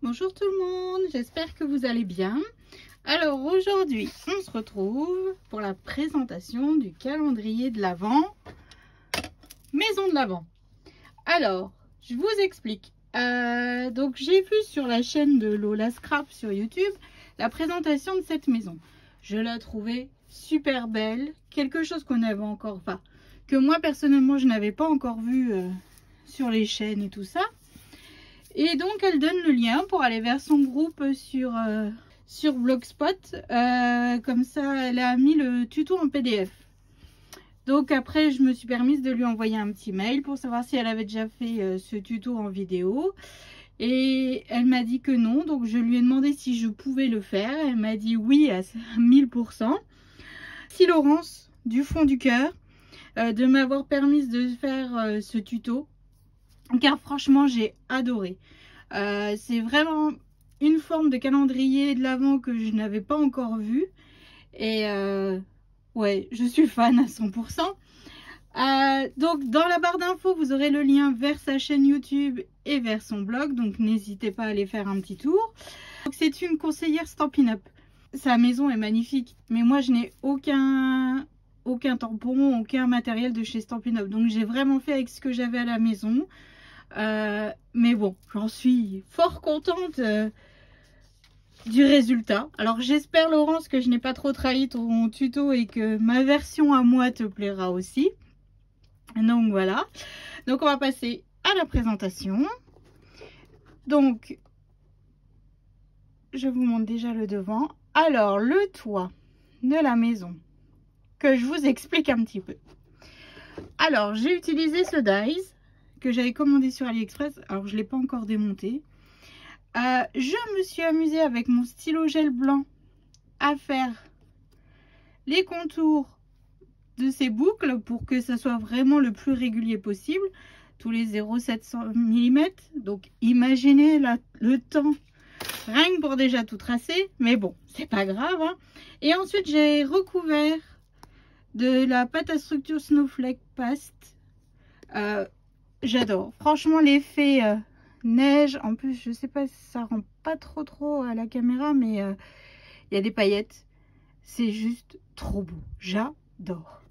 Bonjour tout le monde, j'espère que vous allez bien. Alors aujourd'hui, on se retrouve pour la présentation du calendrier de l'Avent, Maison de l'Avent. Alors, je vous explique. Donc j'ai vu sur la chaîne de Lola Scrap sur YouTube la présentation de cette maison. Je la trouvais super belle, quelque chose qu'on avait encore, enfin, que moi personnellement je n'avais pas encore vu sur les chaînes et tout ça. Et donc elle donne le lien pour aller vers son groupe sur Blogspot. Comme ça elle a mis le tuto en PDF. Donc après je me suis permise de lui envoyer un petit mail pour savoir si elle avait déjà fait ce tuto en vidéo. Et elle m'a dit que non, donc je lui ai demandé si je pouvais le faire. Elle m'a dit oui à 1000%. Merci Laurence du fond du cœur de m'avoir permis de faire ce tuto. Car franchement j'ai adoré. C'est vraiment une forme de calendrier de l'Avent que je n'avais pas encore vu. Et ouais, je suis fan à 100%. Donc dans la barre d'infos vous aurez le lien vers sa chaîne YouTube et vers son blog. Donc n'hésitez pas à aller faire un petit tour. C'est une conseillère Stampin' Up. Sa maison est magnifique. Mais moi je n'ai aucun tampon, aucun matériel de chez Stampin' Up. Donc j'ai vraiment fait avec ce que j'avais à la maison. Mais bon, j'en suis fort contente du résultat. Alors j'espère Laurence que je n'ai pas trop trahi ton tuto et que ma version à moi te plaira aussi. Donc voilà. Donc on va passer à la présentation. Donc je vous montre déjà le devant. Alors le toit de la maison, que je vous explique un petit peu. Alors j'ai utilisé ce dies que j'avais commandé sur AliExpress. Alors je ne l'ai pas encore démonté. Je me suis amusée avec mon stylo gel blanc à faire les contours de ces boucles pour que ça soit vraiment le plus régulier possible, tous les 0,7 mm. Donc imaginez le temps rien que pour déjà tout tracer, mais bon, c'est pas grave, hein. Et ensuite j'ai recouvert de la pâte à structure Snowflake Paste. J'adore, franchement l'effet neige, en plus je sais pas si ça rend pas trop à la caméra, mais il y a des paillettes, c'est juste trop beau, j'adore.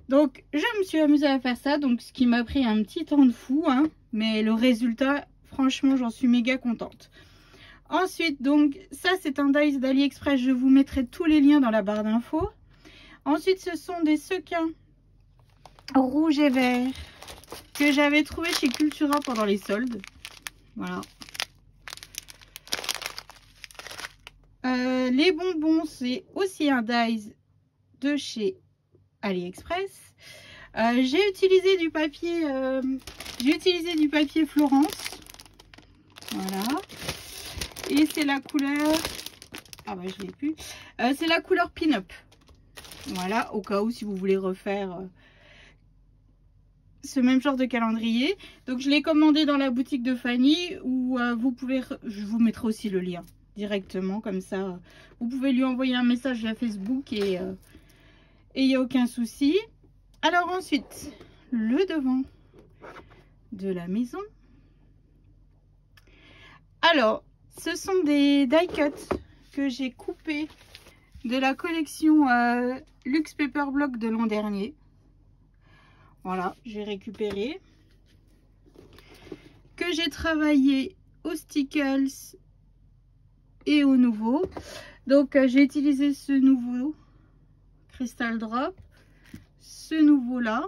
Donc je me suis amusée à faire ça, donc ce qui m'a pris un petit temps de fou, hein, mais le résultat franchement j'en suis méga contente. Ensuite donc ça c'est un dies d'AliExpress, je vous mettrai tous les liens dans la barre d'infos. Ensuite ce sont des sequins rouge et vert que j'avais trouvé chez Cultura pendant les soldes. Voilà. Les bonbons, c'est aussi un dies de chez AliExpress. J'ai utilisé du papier Florence. Voilà. Et c'est la couleur, ah bah je l'ai plus. C'est la couleur Pin-Up. Voilà, au cas où si vous voulez refaire ce même genre de calendrier. Donc je l'ai commandé dans la boutique de Fanny, où vous pouvez, je vous mettrai aussi le lien directement, comme ça vous pouvez lui envoyer un message via Facebook et il n'y a aucun souci. Alors ensuite le devant de la maison. Alors ce sont des die cuts que j'ai coupés de la collection Luxe Paper Block de l'an dernier. Voilà, j'ai récupéré, que j'ai travaillé au Stickles et au nouveau. Donc j'ai utilisé ce nouveau Crystal Drop, ce nouveau là,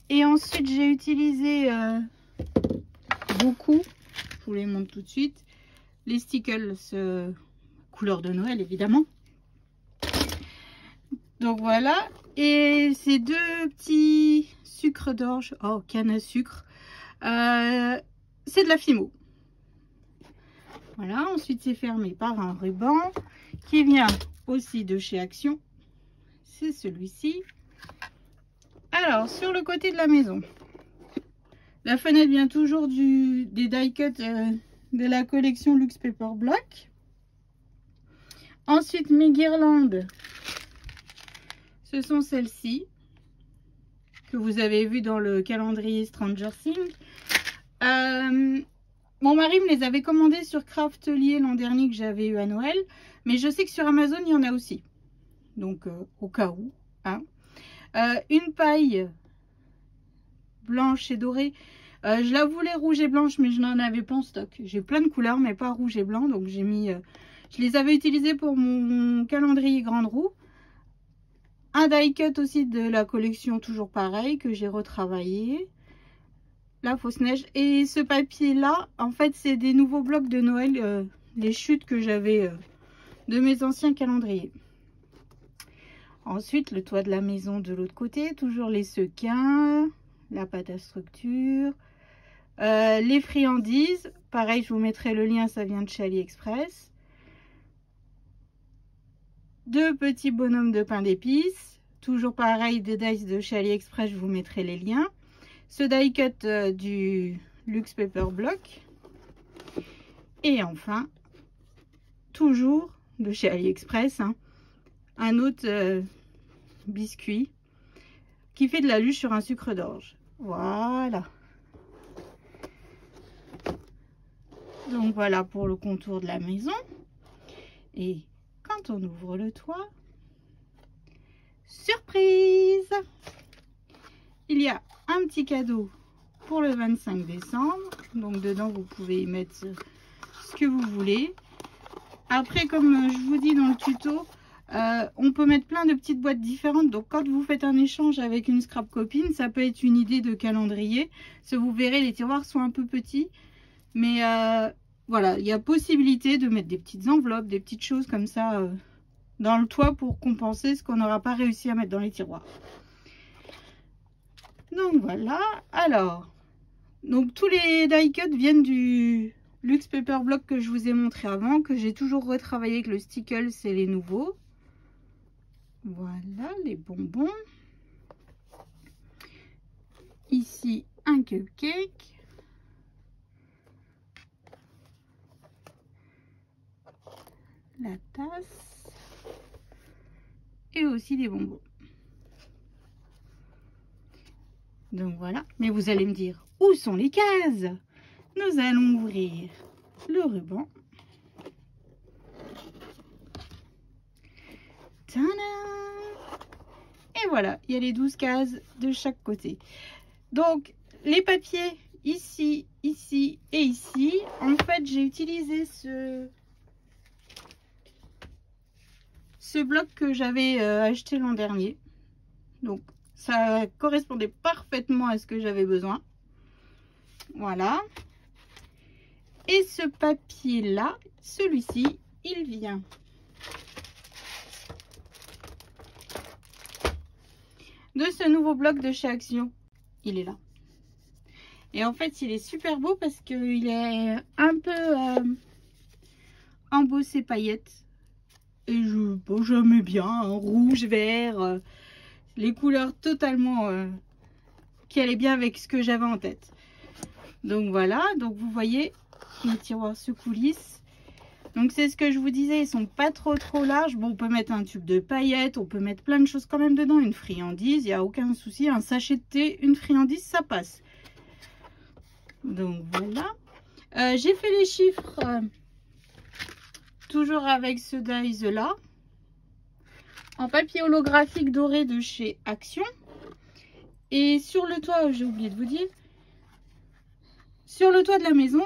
et ensuite j'ai utilisé beaucoup, je vous les montre tout de suite, les Stickles couleur de Noël évidemment. Donc voilà, et ces deux petits sucres d'orge, oh canne à sucre, c'est de la Fimo. Voilà, ensuite c'est fermé par un ruban qui vient aussi de chez Action, c'est celui-ci. Alors sur le côté de la maison, la fenêtre vient toujours des die cuts de la collection Luxe Paper Block. Ensuite mes guirlandes, ce sont celles-ci que vous avez vu dans le calendrier Stranger Things. Mon mari me les avait commandés sur Craftelier l'an dernier que j'avais eu à Noël. Mais je sais que sur Amazon, il y en a aussi. Donc, au cas où. Hein. Une paille blanche et dorée. Je la voulais rouge et blanche, mais je n'en avais pas en stock. J'ai plein de couleurs, mais pas rouge et blanc. Donc, j'ai mis... je les avais utilisés pour mon calendrier grande roue. Un die cut aussi de la collection, toujours pareil, que j'ai retravaillé. La fausse neige. Et ce papier là, en fait c'est des nouveaux blocs de Noël, les chutes que j'avais de mes anciens calendriers. Ensuite le toit de la maison de l'autre côté, toujours les sequins, la pâte à structure, les friandises, pareil je vous mettrai le lien, ça vient de chez AliExpress. Deux petits bonhommes de pain d'épices, toujours pareil des dies de chez AliExpress, je vous mettrai les liens. Ce die cut du Luxe Paper Block. Et enfin, toujours de chez AliExpress, hein, un autre biscuit qui fait de la luche sur un sucre d'orge. Voilà. Donc voilà pour le contour de la maison. Et quand on ouvre le toit, surprise! Il y a un petit cadeau pour le 25 décembre. Donc dedans, vous pouvez y mettre ce que vous voulez. Après, comme je vous dis dans le tuto, on peut mettre plein de petites boîtes différentes. Donc quand vous faites un échange avec une scrap copine, ça peut être une idée de calendrier. Vous verrez, les tiroirs sont un peu petits. Mais voilà, il y a possibilité de mettre des petites enveloppes, des petites choses comme ça dans le toit pour compenser ce qu'on n'aura pas réussi à mettre dans les tiroirs. Donc voilà, alors, donc tous les die cuts viennent du Luxe Paper Block que je vous ai montré avant, que j'ai toujours retravaillé avec le Stickle, c'est les nouveaux. Voilà, les bonbons. Ici, un cupcake. La tasse. Et aussi des bonbons. Donc voilà, mais vous allez me dire, où sont les cases? Nous allons ouvrir le ruban. Tadam! Et voilà, il y a les 12 cases de chaque côté. Donc, les papiers ici, ici et ici. En fait, j'ai utilisé ce bloc que j'avais acheté l'an dernier. Donc, ça correspondait parfaitement à ce que j'avais besoin. Voilà. Et ce papier-là, celui-ci, il vient de ce nouveau bloc de chez Action. Il est là. Et en fait, il est super beau parce qu'il est un peu embossé paillettes. Et j'aimais bien, hein, rouge, vert, les couleurs totalement qui allaient bien avec ce que j'avais en tête. Donc voilà, donc vous voyez, les tiroirs se coulissent. Donc c'est ce que je vous disais, ils sont pas trop larges. Bon, on peut mettre un tube de paillettes, on peut mettre plein de choses quand même dedans. Une friandise, il n'y a aucun souci. Un sachet de thé, une friandise, ça passe. Donc voilà. J'ai fait les chiffres toujours avec ce dies là. En papier holographique doré de chez Action. Et sur le toit, j'ai oublié de vous dire, sur le toit de la maison,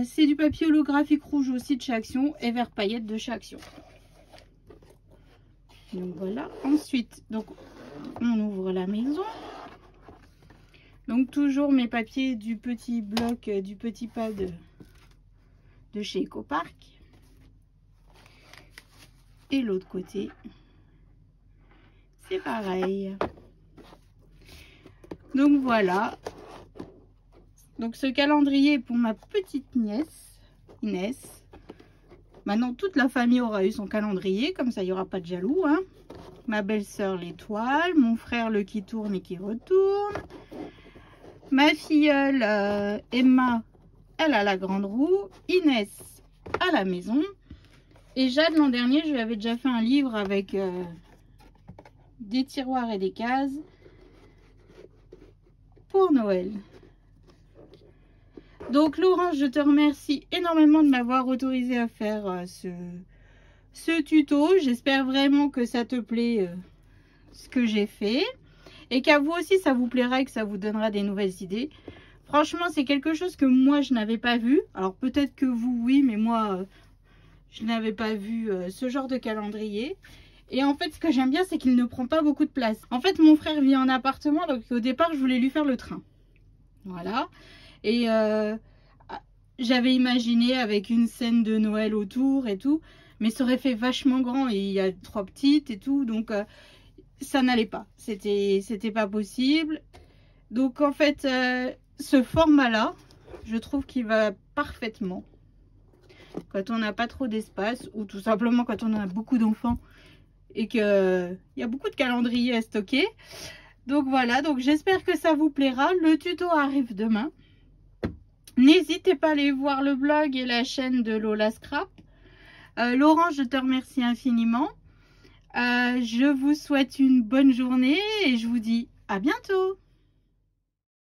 c'est du papier holographique rouge aussi de chez Action et vert paillettes de chez Action. Donc voilà. Ensuite, donc on ouvre la maison. Donc toujours mes papiers du petit bloc, du petit pad de chez Ecopark. Et l'autre côté, c'est pareil. Donc voilà. Donc ce calendrier est pour ma petite nièce, Inès. Maintenant toute la famille aura eu son calendrier, comme ça il n'y aura pas de jaloux. Hein. Ma belle-sœur l'étoile, mon frère le qui tourne et qui retourne. Ma filleule Emma, elle a la grande roue. Inès à la maison. Et Jade, l'an dernier, je lui avais déjà fait un livre avec des tiroirs et des cases pour Noël. Donc Laurent, je te remercie énormément de m'avoir autorisé à faire ce tuto. J'espère vraiment que ça te plaît ce que j'ai fait. Et qu'à vous aussi ça vous plaira et que ça vous donnera des nouvelles idées. Franchement, c'est quelque chose que moi je n'avais pas vu. Alors peut-être que vous oui, mais moi je n'avais pas vu ce genre de calendrier. Et en fait, ce que j'aime bien, c'est qu'il ne prend pas beaucoup de place. En fait, mon frère vit en appartement, donc au départ, je voulais lui faire le train. Voilà. Et j'avais imaginé avec une scène de Noël autour et tout. Mais ça aurait fait vachement grand et il y a 3 petites et tout. Donc, ça n'allait pas. C'était pas possible. Donc, en fait, ce format-là, je trouve qu'il va parfaitement. Quand on n'a pas trop d'espace ou tout simplement quand on a beaucoup d'enfants et qu'il y a beaucoup de calendriers à stocker. Donc voilà, donc j'espère que ça vous plaira. Le tuto arrive demain. N'hésitez pas à aller voir le blog et la chaîne de Lola Scrap. Laurent, je te remercie infiniment. Je vous souhaite une bonne journée et je vous dis à bientôt.